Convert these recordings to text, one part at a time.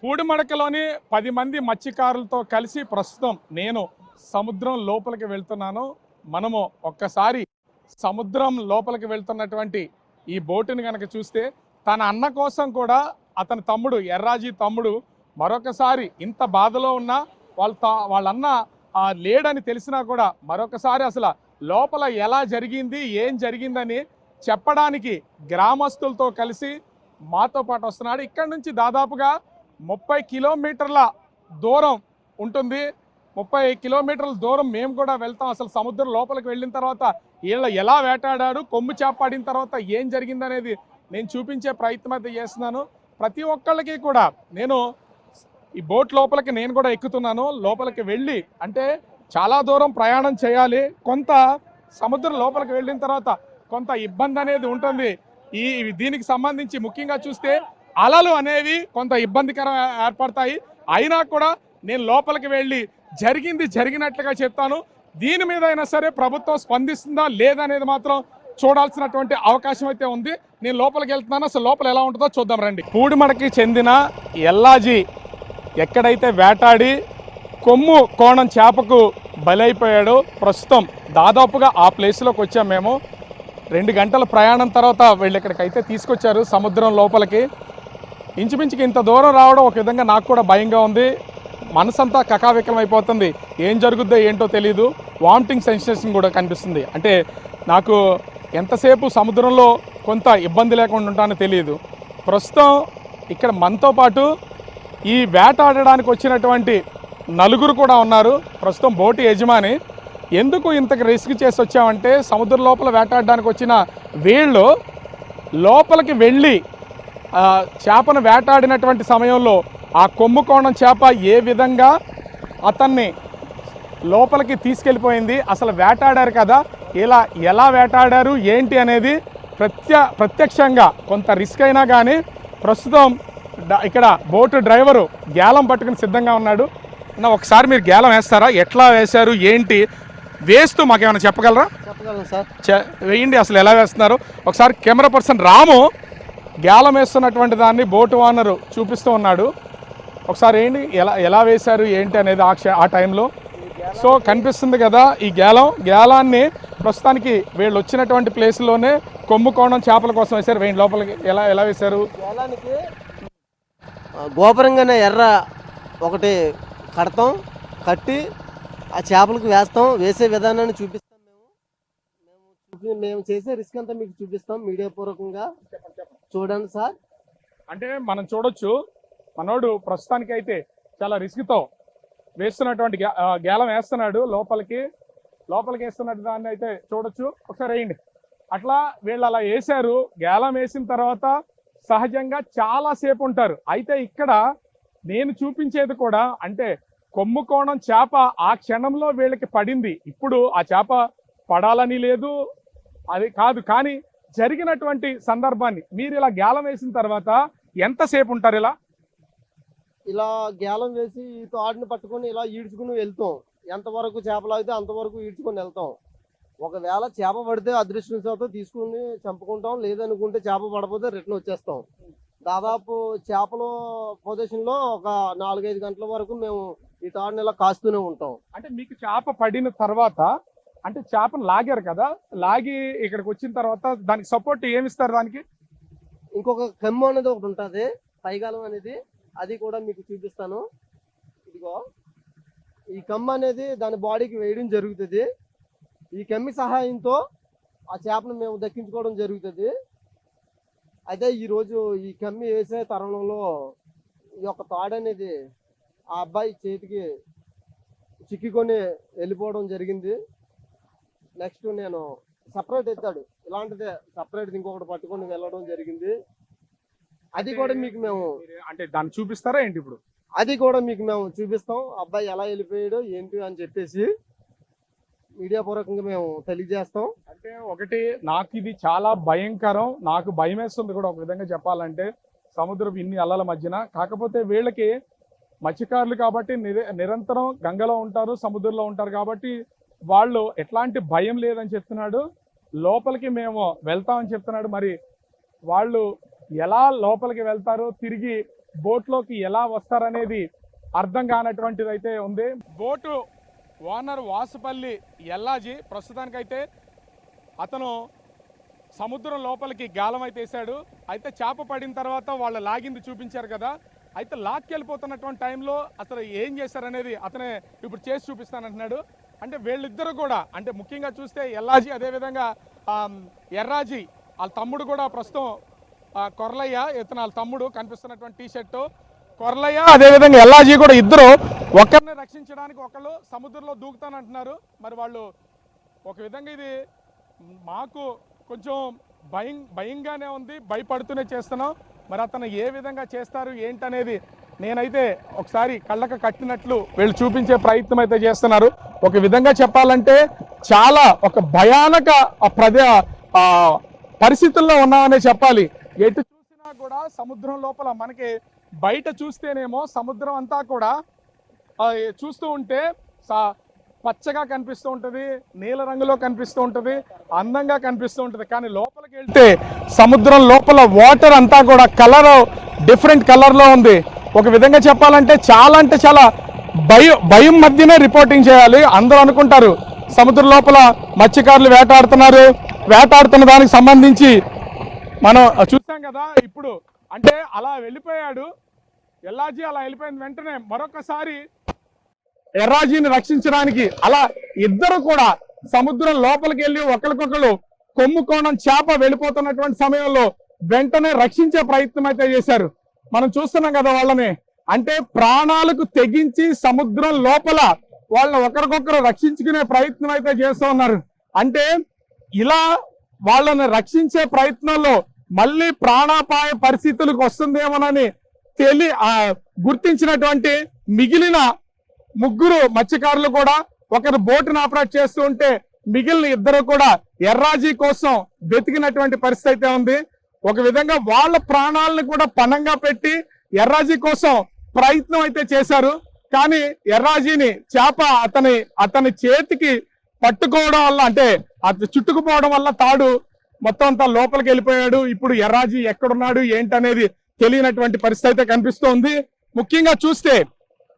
పూడిమడకలోని 10 మంది మత్స్యకారులతో కలిసి ప్రస్తుతం నేను సముద్రం లోపలికి వెళ్తున్నాను. మనము ఒక్కసారి సముద్రం లోపలికి వెళ్తున్నటువంటి ఈ బోటుని కనుక చూస్తే తన అన్న కోసం కూడా అతని తమ్ముడు ఎర్రాజీ తమ్ముడు మరొకసారి ఇంత బాధలో ఉన్న వాళ్ళన్న లేడని తెలిసినా కూడా మరొకసారి అసలు లోపల ఎలా జరిగింది ఏం జరిగిందని చెప్పడానికి గ్రామస్తులతో కలిసి మాతో పాటు వస్తున్నాడు. ఇక్కడ నుంచి దాదాపుగా 30 కిలోమీటర్ల దూరం ఉంటుంది. 30 కిలోమీటర్ల దూరం మేము కూడా వెళ్తాం. అసలు సముద్రం లోపలికి వెళ్ళిన తర్వాత వీళ్ళ ఎలా వేటాడారు, కొమ్ము చేపడిన తర్వాత ఏం జరిగిందనేది నేను చూపించే ప్రయత్నం అయితే చేస్తున్నాను. ప్రతి ఒక్కళ్ళకి కూడా నేను ఈ బోట్ లోపలికి నేను కూడా ఎక్కుతున్నాను. లోపలికి వెళ్ళి అంటే చాలా దూరం ప్రయాణం చేయాలి. కొంత సముద్రం లోపలికి వెళ్ళిన తర్వాత కొంత ఇబ్బంది అనేది ఉంటుంది. దీనికి సంబంధించి ముఖ్యంగా చూస్తే అలలు అనేవి కొంత ఇబ్బందికరం ఏర్పడతాయి. అయినా కూడా నేను లోపలికి వెళ్ళి జరిగినట్లుగా చెప్తాను. దీని మీద అయినా సరే ప్రభుత్వం స్పందిస్తుందా లేదనేది మాత్రం చూడాల్సినటువంటి అవకాశం అయితే ఉంది. నేను లోపలికి వెళ్తున్నాను. అసలు లోపల ఎలా ఉంటుందో చూద్దాం రండి. పూడిమడకి చెందిన ఎల్లాజీ ఎక్కడైతే వేటాడి కొమ్ము కోణం చేపకు బలైపోయాడో ప్రస్తుతం దాదాపుగా ఆ ప్లేస్లోకి వచ్చాం మేము. 2 గంటల ప్రయాణం తర్వాత వీళ్ళు ఇక్కడికైతే తీసుకొచ్చారు సముద్రం లోపలికి. ఇంచుమించుకి ఇంత దూరం రావడం ఒక విధంగా నాకు కూడా భయంగా ఉంది. మనసంతా కకావికలం అయిపోతుంది. ఏం జరుగుద్దో ఏంటో తెలియదు. వామిటింగ్ సెన్సేషన్ కూడా కనిపిస్తుంది. అంటే నాకు ఎంతసేపు సముద్రంలో కొంత ఇబ్బంది లేకుండా ఉంటానో తెలియదు. ప్రస్తుతం ఇక్కడ మనతో పాటు ఈ వేటాడడానికి వచ్చినటువంటి నలుగురు కూడా ఉన్నారు. ప్రస్తుతం బోటు యజమాని. ఎందుకు ఇంతకు రిస్క్ చేసి వచ్చామంటే సముద్రం లోపల వేటాడడానికి వచ్చిన వీళ్ళు లోపలికి వెళ్ళి చేపను వేటాడినటువంటి సమయంలో ఆ కొమ్ము కోణం చేప ఏ విధంగా అతన్ని లోపలికి తీసుకెళ్ళిపోయింది, అసలు వేటాడారు కదా, ఎలా వేటాడారు ఏంటి అనేది ప్రత్యక్షంగా కొంత రిస్క్ అయినా కానీ ప్రస్తుతం ఇక్కడ బోటు డ్రైవరు గేలం పట్టుకుని సిద్ధంగా ఉన్నాడు. ఒకసారి మీరు గేలం వేస్తారా? ఎట్లా వేశారు ఏంటి వేస్తూ మాకేమైనా చెప్పగలరా? చెప్పగలను సార్. వేయండి. అసలు ఎలా వేస్తున్నారు ఒకసారి కెమెరా పర్సన్ రాము గేలం వేస్తున్నటువంటి దాన్ని బోటు ఓనరు చూపిస్తూ ఉన్నాడు. ఒకసారి ఏంటి ఎలా వేశారు ఏంటి అనేది ఆ టైంలో. సో కనిపిస్తుంది కదా ఈ గేలాన్ని ప్రస్తుతానికి వీళ్ళు వచ్చినటువంటి ప్లేస్లోనే కొమ్ము కోణం చేపల కోసం వేశారు. వేయండి లోపలికి. ఎలా వేశారు? గేలానికి గోపురంగానే ఎర్ర ఒకటి కట్టి ఆ చేపలకు వేస్తాం. వేసే విధానాన్ని చూపిస్తాం. మేము చేసే రిస్క్ అంతా మీకు చూపిస్తాం మీడియా పూర్వకంగా. చూడండి సార్. అంటే మనం చూడొచ్చు మనోడు ప్రస్తుతానికి అయితే చాలా రిస్క్తో వేస్తున్నటువంటి గేలం వేస్తున్నాడు. లోపలికి వేస్తున్నట్టు దాన్ని అయితే చూడొచ్చు. ఒకసారి వేయండి. అట్లా వీళ్ళు అలా వేశారు. గేలం వేసిన తర్వాత సహజంగా చాలా సేపు ఉంటారు. అయితే ఇక్కడ నేను చూపించేది కూడా అంటే కొమ్ము కోణం చేప ఆ క్షణంలో వీళ్ళకి పడింది. ఇప్పుడు ఆ చేప పడాలని లేదు, అది కాదు. కానీ జరిగినటువంటి సందర్భాన్ని మీరు ఇలా గేలం వేసిన తర్వాత ఎంతసేపు ఉంటారు? ఇలా గేలం వేసి ఈ తాడుని పట్టుకొని ఇలా ఈడ్చుకుని వెళ్తాం. ఎంతవరకు చేపలు అయితే అంతవరకు ఈడ్చుకొని వెళ్తాం. ఒకవేళ చేప పడితే అదృష్టంతో తీసుకుని చంపుకుంటాం. లేదనుకుంటే చేప పడపోతే రిటర్న్ వచ్చేస్తాం. దాదాపు చేపల పొజిషన్లో ఒక 4-5 గంటల వరకు మేము ఈ తాడుని ఇలా కాస్తూనే ఉంటాం. అంటే మీకు చేప పడిన తర్వాత అంటే చేపను లాగారు కదా, లాగి ఇక్కడికి వచ్చిన తర్వాత దానికి సపోర్ట్ ఏమిస్తారు? దానికి ఇంకొక కమ్ము అనేది ఒకటి ఉంటుంది, పైగాలం అనేది. అది కూడా మీకు చూపిస్తాను. ఇదిగో ఈ కమ్మ అనేది దాని బాడీకి వేయడం జరుగుతుంది. ఈ కమ్మి సహాయంతో ఆ చేపను మేము దక్కించుకోవడం జరుగుతుంది. అయితే ఈరోజు ఈ కమ్మి వేసే తరుణంలో ఈ యొక్క తాడు అనేది ఆ అబ్బాయి చేతికి చిక్కుకొని వెళ్ళిపోవడం జరిగింది. నెక్స్ట్ నేను సపరేట్ ఎత్తాడు, ఇలాంటిదే సపరేట్ ఇంకొకటి పట్టుకొని వెళ్ళడం జరిగింది. అది కూడా మీకు మేము అంటే దాన్ని చూపిస్తారా ఏంటి? ఇప్పుడు అది కూడా మీకు మేము చూపిస్తాం. అబ్బాయి ఎలా వెళ్ళిపోయాడు ఏంటి అని చెప్పేసి మీడియా పూర్వకంగా మేము తెలియజేస్తాం. అంటే ఒకటి నాకు ఇది చాలా భయంకరం, నాకు భయం వేస్తుంది కూడా ఒక విధంగా చెప్పాలంటే సముద్రపు ఇన్ని అలల మధ్యన. కాకపోతే వీళ్ళకి మత్స్యకారులు కాబట్టి నిరంతరం గంగలో ఉంటారు, సముద్రంలో ఉంటారు కాబట్టి వాళ్ళు ఎట్లాంటి భయం లేదని చెప్తున్నాడు. లోపలికి మేము వెళ్తామని చెప్తున్నాడు. మరి వాళ్ళు ఎలా లోపలికి వెళ్తారో తిరిగి బోట్లోకి ఎలా వస్తారనేది అర్థం కానటువంటిది అయితే ఉంది. బోటు ఓనర్ వాసుపల్లి ఎల్లాజీ ప్రస్తుతానికైతే అతను సముద్రం లోపలికి గాలం అయితే వేశాడు. అయితే చేప పడిన తర్వాత వాళ్ళు లాగింది చూపించారు కదా, అయితే లాక్కెళ్ళిపోతున్నటువంటి టైంలో అసలు ఏం చేశారనేది అతనే ఇప్పుడు చేసి చూపిస్తానంటున్నాడు. అంటే వీళ్ళిద్దరు కూడా అంటే ముఖ్యంగా చూస్తే ఎల్లాజీ అదేవిధంగా ఎర్రాజీ వాళ్ళ తమ్ముడు కూడా ప్రస్తుతం కొర్లయ్య ఇతను వాళ్ళ తమ్ముడు కనిపిస్తున్నటువంటి టీషర్టు కొర్లయ్య అదేవిధంగా ఎల్లాజీ కూడా ఇద్దరు ఒకరిని రక్షించడానికి ఒకళ్ళు సముద్రంలో దూకుతానంటున్నారు. మరి వాళ్ళు ఒక విధంగా ఇది మాకు కొంచెం భయంగానే ఉంది, భయపడుతూనే చేస్తున్నాం. మరి అతను ఏ విధంగా చేస్తారు ఏంటనేది నేనైతే ఒకసారి కళ్ళకు కట్టినట్లు వీళ్ళు చూపించే ప్రయత్నం అయితే చేస్తున్నారు. ఒక విధంగా చెప్పాలంటే చాలా ఒక భయానక పరిస్థితుల్లో ఉన్నామనే చెప్పాలి. ఎటు చూసినా కూడా సముద్రం లోపల మనకి బయట చూస్తేనేమో సముద్రం అంతా కూడా చూస్తూ ఉంటే పచ్చగా కనిపిస్తూ ఉంటుంది, నీల రంగులో కనిపిస్తూ ఉంటుంది, అందంగా కనిపిస్తూ ఉంటుంది. కానీ లోపలికి వెళ్తే సముద్రం లోపల వాటర్ అంతా కూడా కలర్ డిఫరెంట్ కలర్లో ఉంది. ఒక విధంగా చెప్పాలంటే చాలా భయం మధ్యనే రిపోర్టింగ్ చేయాలి. అందరూ అనుకుంటారు సముద్రం లోపల మత్స్యకారులు వేటాడుతున్న దానికి సంబంధించి మనం చూసాం కదా. ఇప్పుడు అంటే అలా వెళ్ళిపోయాడు ఎల్లాజీ, అలా వెళ్ళిపోయిన వెంటనే మరొకసారి ఎర్రాజీని రక్షించడానికి అలా ఇద్దరు కూడా సముద్రం లోపలికి వెళ్ళి ఒకరికొకరు కొమ్ముకోణం చేప వెళ్ళిపోతున్నటువంటి సమయంలో వెంటనే రక్షించే ప్రయత్నం అయితే చేశారు. మనం చూస్తున్నాం కదా వాళ్ళని, అంటే ప్రాణాలకు తెగించి సముద్రం లోపల వాళ్ళని ఒకరికొకరు రక్షించుకునే ప్రయత్నం అయితే చేస్తూ ఉన్నారు. అంటే ఇలా వాళ్ళని రక్షించే ప్రయత్నంలో మళ్ళీ ప్రాణాపాయ పరిస్థితులకు వస్తుందేమోనని గుర్తించినటువంటి మిగిలిన ముగ్గురు మత్స్యకారులు కూడా ఒకరు బోటును ఆపరేట్ చేస్తూ ఉంటే మిగిలిన ఇద్దరు కూడా ఎర్రాజీ కోసం వెతికినటువంటి పరిస్థితి అయితే ఉంది. ఒక విధంగా వాళ్ళ ప్రాణాలను కూడా పణంగా పెట్టి ఎర్రాజీ కోసం ప్రయత్నం అయితే చేశారు. కానీ ఎర్రాజీని చేప అతని చేతికి పట్టుకోవడం వల్ల అంటే అది చుట్టుకుపోవడం వల్ల తాడు మొత్తం అంతా లోపలికి వెళ్ళిపోయాడు. ఇప్పుడు ఎర్రాజీ ఎక్కడున్నాడు ఏంటనేది తెలియనటువంటి పరిస్థితి అయితే కనిపిస్తోంది. ముఖ్యంగా చూస్తే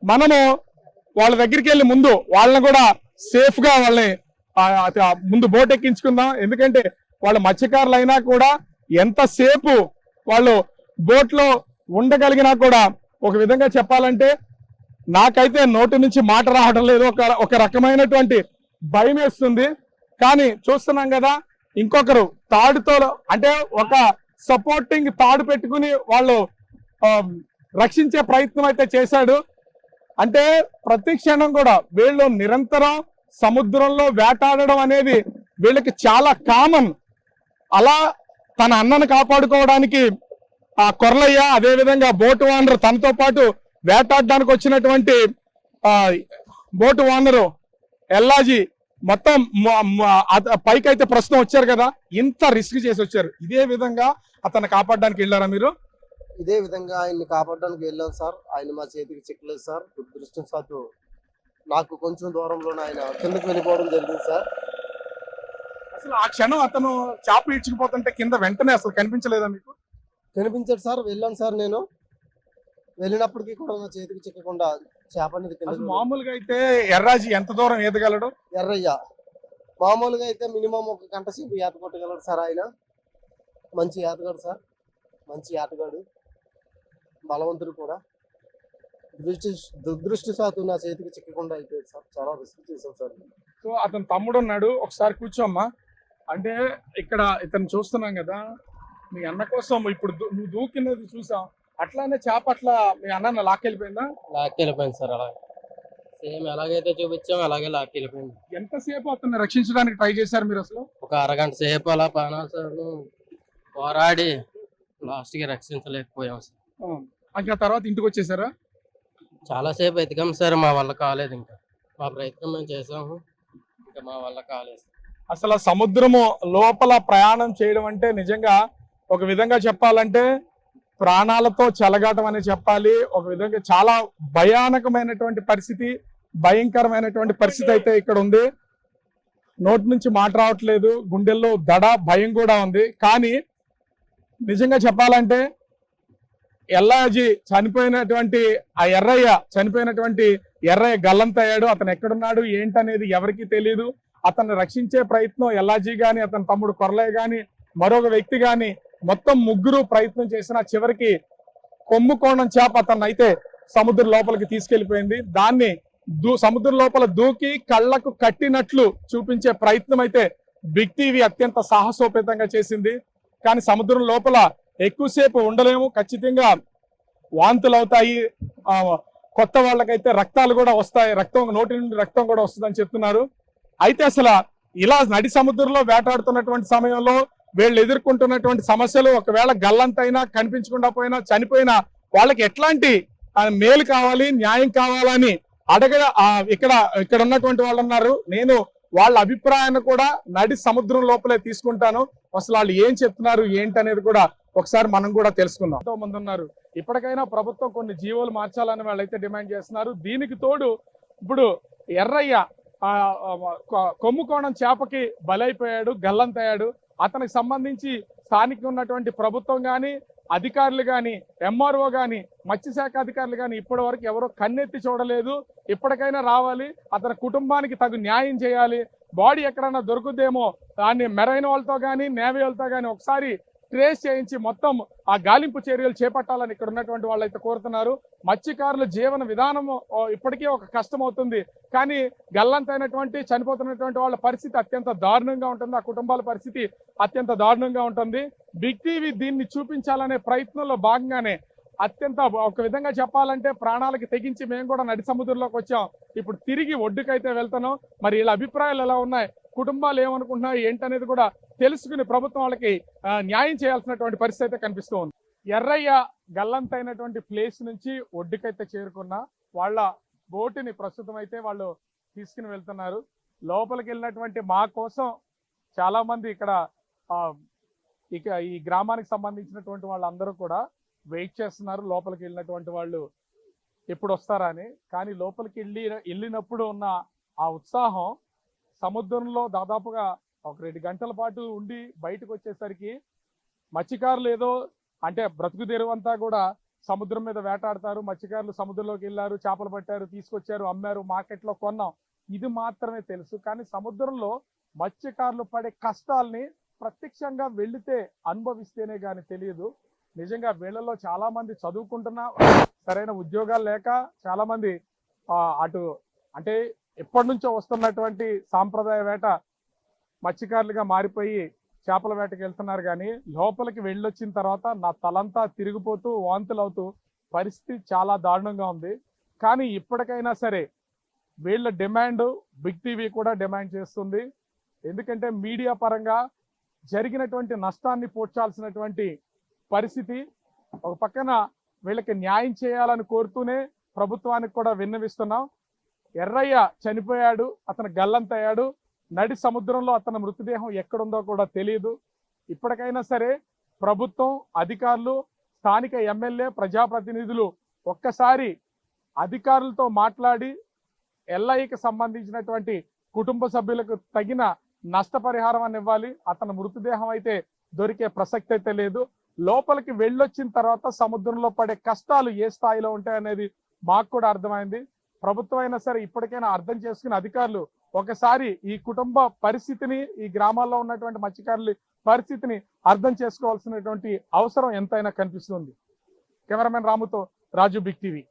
మనము వాళ్ళ దగ్గరికి వెళ్ళి ముందు వాళ్ళని కూడా సేఫ్ గా వాళ్ళని ముందు బోట్ ఎక్కించుకుందాం. ఎందుకంటే వాళ్ళ మత్స్యకారులు అయినా కూడా ఎంతసేపు వాళ్ళు బోట్ లో ఉండగలిగినా కూడా ఒక విధంగా చెప్పాలంటే నాకైతే నోటి నుంచి మాట రావడం లేదు, ఒక రకమైనటువంటి భయం వేస్తుంది. కానీ చూస్తున్నాం కదా, ఇంకొకరు తాడుతో అంటే ఒక సపోర్టింగ్ తాడు పెట్టుకుని వాళ్ళు రక్షించే ప్రయత్నం అయితే చేశాడు. అంటే ప్రతి క్షణం కూడా వీళ్ళు నిరంతరం సముద్రంలో వేటాడడం అనేది వీళ్ళకి చాలా కామన్. అలా తన అన్నను కాపాడుకోవడానికి ఆ కొర్లయ్య అదేవిధంగా బోటు ఓనర్ తనతో పాటు వేటాడడానికి వచ్చినటువంటి బోటు ఓనరు ఎల్లాజీ మొత్తం పైకైతే ప్రస్తుతం వచ్చారు కదా, ఇంత రిస్క్ చేసి వచ్చారు. ఇదే విధంగా అతన్ని కాపాడడానికి వెళ్ళారా మీరు? ఇదే విధంగా ఆయన్ని కాపాడడానికి వెళ్ళాం సార్. ఆయన మా చేతికి చిక్కలేదు సార్. దురదృష్టవశాత్తు నాకు కొంచెం దూరంలోనే ఆయన కిందకి వెళ్ళిపోవడం జరిగింది సార్. అసలు ఆ క్షణం అతను చేప ఈడ్చుకుపోతుంటే కింద వెంటనే అసలు కనిపించలేదా మీకు? కనిపించాడు సార్. వెళ్ళాను సార్. నేను వెళ్ళినప్పటికీ కూడా నా చేతికి చిక్కకుండా చేప అనేది కింద. మామూలుగా అయితే ఎర్రాజీ ఎంత దూరం ఈదగలడు? ఎర్రయ్య మామూలుగా అయితే మినిమం 1 గంట సేపు ఈత కొట్టగలడు సార్. ఆయన మంచి ఈతగాడు సార్, మంచి ఆటగాడు, బలవంతుడు కూడా. దురదృష్టవశాత్తు నా చేతికి చిక్కకుండా అయిపోయాడు సార్. చాలా రిస్క్ చేశాం సార్. సో అతను తమ్ముడు ఉన్నాడు, ఒకసారి కూర్చోమ్మా. అంటే ఇక్కడ ఇతను చూస్తున్నాం కదా, మీ అన్న కోసం ఇప్పుడు నువ్వు దూకినది చూసాం, అట్లానే చేప అట్లా మీ అన్న లాక్కెళ్ళిపోయిందా? లాక్కెళ్ళిపోయింది సార్. అలా సేమ్ ఎలాగైతే చూపించాం అలాగే లాక్కెళ్ళిపోయింది. ఎంతసేపు అతన్ని రక్షించడానికి ట్రై చేశారు మీరు? అసలు ఒక అరగంట సేపు అలా ప్రాణాలు పోరాడి లాస్ట్ కి రక్షించలేకపోయాం సార్. ఇంకా తర్వాత ఇంటికి వచ్చేసారా? చాలా సేపు ఎతికాం సార్, మా వల్ల కాలేదు. ఇంకా మా ప్రయత్నం మేము చేసాము, ఇంకా మా వల్ల కాలేదు. అసలు సముద్రము లోపల ప్రయాణం చేయడం అంటే నిజంగా ఒక విధంగా చెప్పాలంటే ప్రాణాలతో చెలగాటం అని చెప్పాలి. ఒక విధంగా చాలా భయానకమైనటువంటి పరిస్థితి, భయంకరమైనటువంటి పరిస్థితి అయితే ఇక్కడ ఉంది. నోటి నుంచి మాట రావట్లేదు, గుండెల్లో దడ భయం కూడా ఉంది. కానీ నిజంగా చెప్పాలంటే ఎల్లాజీ చనిపోయినటువంటి ఆ చనిపోయినటువంటి ఎర్రయ్య గల్లంతయ్యాడు. అతను ఎక్కడున్నాడు ఏంటనేది ఎవరికీ తెలియదు. అతన్ని రక్షించే ప్రయత్నం ఎల్లాజీ గాని, అతని తమ్ముడు కొరలయ్య గాని, మరొక వ్యక్తి గాని మొత్తం ముగ్గురు ప్రయత్నం చేసిన చివరికి కొమ్ముకోణం చేప అతన్ని అయితే సముద్రం లోపలికి తీసుకెళ్లిపోయింది. దాన్ని సముద్రం లోపల దూకి కళ్ళకు కట్టినట్లు చూపించే ప్రయత్నం అయితే బిగ్ టీవీ అత్యంత సాహసోపేతంగా చేసింది. కానీ సముద్రం లోపల ఎక్కువసేపు ఉండలేము, ఖచ్చితంగా వాంతులు అవుతాయి, కొత్త వాళ్ళకైతే రక్తాలు కూడా వస్తాయి, నోటి నుండి రక్తం కూడా వస్తుందని చెప్తున్నారు. అయితే అసలు ఇలా నడి సముద్రంలో వేటాడుతున్నటువంటి సమయంలో వీళ్ళు ఎదుర్కొంటున్నటువంటి సమస్యలు, ఒకవేళ గల్లంతైనా కనిపించకుండా పోయినా చనిపోయినా వాళ్ళకి ఎట్లాంటి మేలు కావాలి, న్యాయం కావాలని ఇక్కడ ఉన్నటువంటి వాళ్ళు ఉన్నారు. నేను వాళ్ళ అభిప్రాయాన్ని కూడా నడి సముద్రం లోపలే తీసుకుంటాను. అసలు వాళ్ళు ఏం చెప్తున్నారు ఏంటనేది కూడా ఒకసారి మనం కూడా తెలుసుకుందాం. ఎంతో మంది ఉన్నారు. ఇప్పటికైనా ప్రభుత్వం కొన్ని జీవోలు మార్చాలని వాళ్ళైతే డిమాండ్ చేస్తున్నారు. దీనికి తోడు ఇప్పుడు ఎర్రయ్య కొమ్ముకోణం చేపకి బలైపోయాడు, గల్లంతయ్యాడు. అతనికి సంబంధించి స్థానికంగా ఉన్నటువంటి ప్రభుత్వం కానీ, అధికారులు కానీ, ఎంఆర్ఓ కానీ, మత్స్యశాఖ అధికారులు కానీ ఇప్పటి వరకు ఎవరో కన్నెత్తి చూడలేదు. ఇప్పటికైనా రావాలి, అతని కుటుంబానికి తగు న్యాయం చేయాలి. బాడీ ఎక్కడన్నా దొరుకుదేమో దాన్ని మెరైన్ వాళ్ళతో కానీ, నేవీ వాళ్ళతో కానీ ఒకసారి ట్రేస్ చేయించి మొత్తం ఆ గాలింపు చర్యలు చేపట్టాలని ఇక్కడ ఉన్నటువంటి వాళ్ళు అయితే కోరుతున్నారు. మత్స్యకారుల జీవన విధానం ఇప్పటికీ ఒక కష్టం అవుతుంది. కానీ గల్లంతైనటువంటి చనిపోతున్నటువంటి వాళ్ళ పరిస్థితి అత్యంత దారుణంగా ఉంటుంది. ఆ కుటుంబాల పరిస్థితి అత్యంత దారుణంగా ఉంటుంది. బిగ్ టీవీ దీన్ని చూపించాలనే ప్రయత్నంలో భాగంగానే అత్యంత ఒక విధంగా చెప్పాలంటే ప్రాణాలకి తెగించి మేము కూడా నడి సముద్రంలోకి వచ్చాం. ఇప్పుడు తిరిగి ఒడ్డుకైతే వెళ్తున్నాం. మరి వీళ్ళ అభిప్రాయాలు ఎలా ఉన్నాయి, కుటుంబాలు ఏమనుకుంటున్నాయి ఏంటనేది కూడా తెలుసుకుని ప్రభుత్వం వాళ్ళకి న్యాయం చేయాల్సినటువంటి పరిస్థితి అయితే కనిపిస్తూ ఉంది. ఎర్రయ్య గల్లంతైనటువంటి ప్లేస్ నుంచి ఒడ్డుకైతే చేరుకున్న వాళ్ళ బోటుని ప్రస్తుతం అయితే వాళ్ళు తీసుకుని వెళ్తున్నారు. లోపలికి వెళ్ళినటువంటి మా కోసం చాలా మంది ఇక ఈ గ్రామానికి సంబంధించినటువంటి వాళ్ళందరూ కూడా వెయిట్ చేస్తున్నారు. లోపలికి వెళ్ళినటువంటి వాళ్ళు ఎప్పుడు వస్తారా అని. కానీ లోపలికి వెళ్ళినప్పుడు ఉన్న ఆ ఉత్సాహం సముద్రంలో దాదాపుగా ఒక 2 గంటల పాటు ఉండి బయటకు వచ్చేసరికి మత్స్యకారులు ఏదో అంటే బ్రతుకు తెరువంతా కూడా సముద్రం మీద వేటాడతారు. మత్స్యకారులు సముద్రంలోకి వెళ్ళారు, చేపలు పట్టారు, తీసుకొచ్చారు, అమ్మారు, మార్కెట్లో కొన్నాం, ఇది మాత్రమే తెలుసు. కానీ సముద్రంలో మత్స్యకారులు పడే కష్టాల్ని ప్రత్యక్షంగా వెళితే అనుభవిస్తేనే కానీ తెలియదు. నిజంగా వీళ్ళలో చాలా మంది చదువుకుంటున్నా సరైన ఉద్యోగాలు లేక చాలా మంది అటు అంటే ఎప్పటి నుంచో వస్తున్నటువంటి సాంప్రదాయ వేట మత్స్యకారులుగా మారిపోయి చేపల వేటకి వెళ్తున్నారు. కానీ లోపలికి వెళ్ళొచ్చిన తర్వాత నా తలంతా తిరిగిపోతూ వాంతులు అవుతూ పరిస్థితి చాలా దారుణంగా ఉంది. కానీ ఇప్పటికైనా సరే వీళ్ళ డిమాండ్ బిగ్ టీవీ కూడా డిమాండ్ చేస్తుంది. ఎందుకంటే మీడియా పరంగా జరిగినటువంటి నష్టాన్ని పోడ్చాల్సినటువంటి పరిస్థితి. ఒక పక్కన వీళ్ళకి న్యాయం చేయాలని కోరుతూనే ప్రభుత్వానికి కూడా విన్నవిస్తున్నాం. ఎర్రయ్య చనిపోయాడు, అతను గల్లంతయ్యాడు. నడి సముద్రంలో అతని మృతదేహం ఎక్కడుందో కూడా తెలియదు. ఇప్పటికైనా సరే ప్రభుత్వం, అధికారులు, స్థానిక ఎమ్మెల్యే, ప్రజాప్రతినిధులు ఒక్కసారి అధికారులతో మాట్లాడి ఎల్ఐకి సంబంధించినటువంటి కుటుంబ సభ్యులకు తగిన నష్టపరిహారం అని ఇవ్వాలి. అతని మృతదేహం అయితే దొరికే ప్రసక్తి అయితే లేదు. లోపలికి వెళ్ళొచ్చిన తర్వాత సముద్రంలో పడే కష్టాలు ఏ స్థాయిలో ఉంటాయనేది మాకు కూడా అర్థమైంది. ప్రభుత్వం అయినా సరే ఇప్పటికైనా అర్థం చేసుకుని అధికారులు ఒకసారి ఈ కుటుంబ పరిస్థితిని, ఈ గ్రామాల్లో ఉన్నటువంటి మత్స్యకారుల పరిస్థితిని అర్థం చేసుకోవాల్సినటువంటి అవసరం ఎంతైనా కనిపిస్తుంది. కెమెరామెన్ రాముతో రాజు, బిగ్ టీవీ.